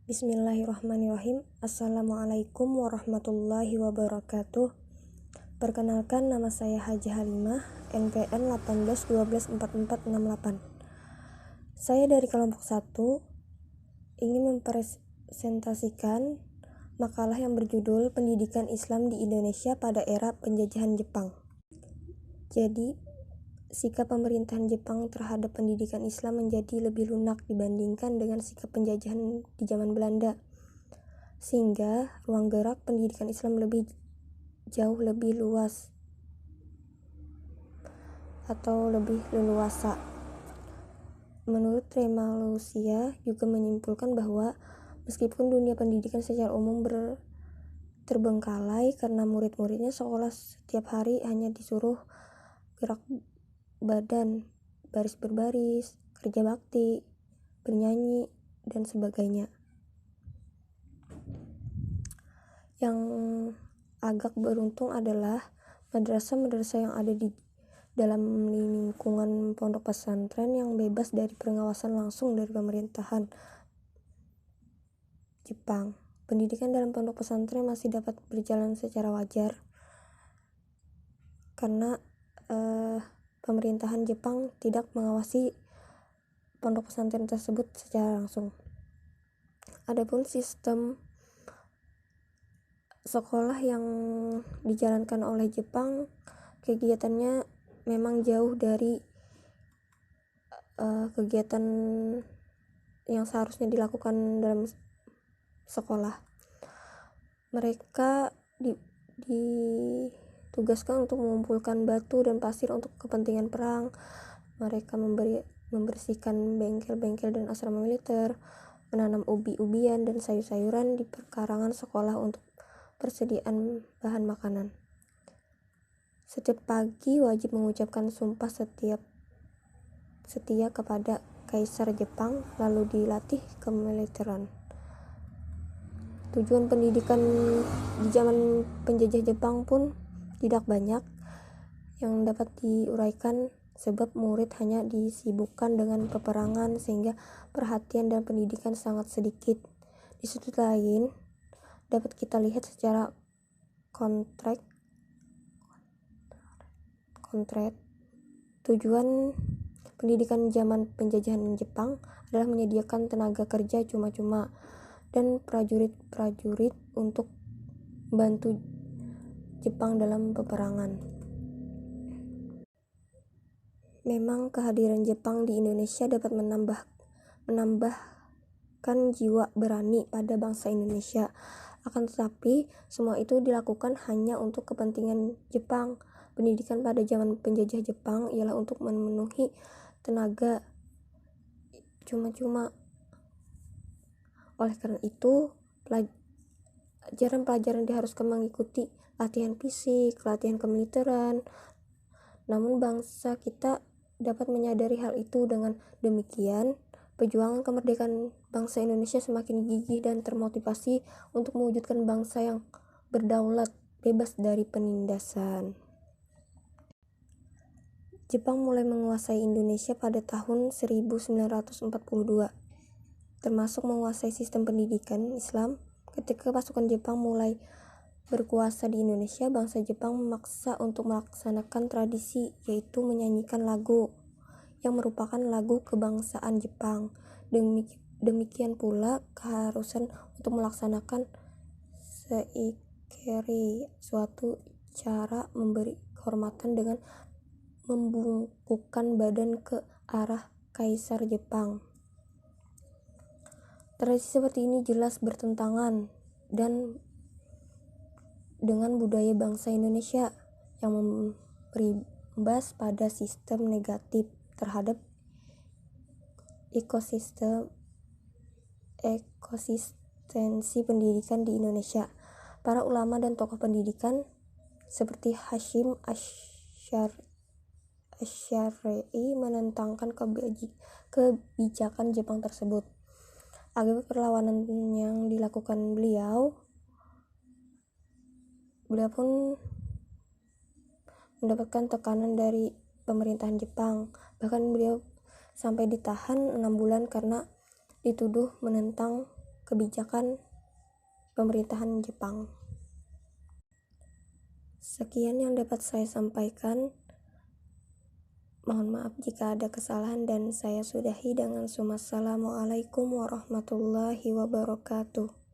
Bismillahirrahmanirrahim. Assalamualaikum warahmatullahi wabarakatuh. Perkenalkan, nama saya Haji Halimah, NPM 18124468. Saya dari kelompok 1 ingin mempresentasikan makalah yang berjudul Pendidikan Islam di Indonesia pada Era Penjajahan Jepang. Jadi, sikap pemerintahan Jepang terhadap pendidikan Islam menjadi lebih lunak dibandingkan dengan sikap penjajahan di zaman Belanda, sehingga ruang gerak pendidikan Islam jauh lebih luas atau lebih leluasa. Menurut Remalusia juga menyimpulkan bahwa meskipun dunia pendidikan secara umum terbengkalai karena murid-muridnya sekolah setiap hari hanya disuruh gerak badan, baris berbaris, kerja bakti, bernyanyi, dan sebagainya. Yang agak beruntung adalah madrasah-madrasah yang ada di dalam lingkungan pondok pesantren yang bebas dari pengawasan langsung dari pemerintahan Jepang. Pendidikan dalam pondok pesantren masih dapat berjalan secara wajar karena pemerintahan Jepang tidak mengawasi pondok pesantren tersebut secara langsung. Adapun sistem sekolah yang dijalankan oleh Jepang, kegiatannya memang jauh dari kegiatan yang seharusnya dilakukan dalam sekolah. Mereka ditugaskan untuk mengumpulkan batu dan pasir untuk kepentingan perang. Mereka membersihkan bengkel-bengkel dan asrama militer, menanam ubi-ubian dan sayur-sayuran di perkarangan sekolah untuk persediaan bahan makanan. Setiap pagi wajib mengucapkan sumpah setia kepada Kaisar Jepang, lalu dilatih kemiliteran. Tujuan pendidikan di zaman penjajah Jepang pun tidak banyak yang dapat diuraikan, sebab murid hanya disibukkan dengan peperangan sehingga perhatian dan pendidikan sangat sedikit. Di sisi lain, dapat kita lihat secara konkret tujuan pendidikan zaman penjajahan Jepang adalah menyediakan tenaga kerja cuma-cuma dan prajurit-prajurit untuk membantu Jepang dalam peperangan. Memang kehadiran Jepang di Indonesia dapat menambahkan jiwa berani pada bangsa Indonesia. Akan tetapi, semua itu dilakukan hanya untuk kepentingan Jepang. Pendidikan pada zaman penjajah Jepang ialah untuk memenuhi tenaga cuma-cuma. Oleh karena itu, pelajaran diharuskan mengikuti latihan fisik, latihan kemiliteran. Namun bangsa kita dapat menyadari hal itu. Dengan demikian, perjuangan kemerdekaan bangsa Indonesia semakin gigih dan termotivasi untuk mewujudkan bangsa yang berdaulat, bebas dari penindasan. Jepang mulai menguasai Indonesia pada tahun 1942, termasuk menguasai sistem pendidikan Islam. Ketika pasukan Jepang mulai berkuasa di Indonesia, bangsa Jepang memaksa untuk melaksanakan tradisi, yaitu menyanyikan lagu yang merupakan lagu kebangsaan Jepang. Demikian pula keharusan untuk melaksanakan seikeri, suatu cara memberi kehormatan dengan membungkukkan badan ke arah Kaisar Jepang. Tradisi seperti ini jelas bertentangan dengan budaya bangsa Indonesia yang berimbas pada sistem negatif terhadap ekosistensi pendidikan di Indonesia. Para ulama dan tokoh pendidikan seperti Hasyim Asy'ari menentangkan kebijakan Jepang tersebut. Akibat perlawanan yang dilakukan beliau pun mendapatkan tekanan dari pemerintahan Jepang. Bahkan beliau sampai ditahan 6 bulan karena dituduh menentang kebijakan pemerintahan Jepang. Sekian yang dapat saya sampaikan. Mohon maaf jika ada kesalahan dan saya sudahi dengan Assalamualaikum warahmatullahi wabarakatuh.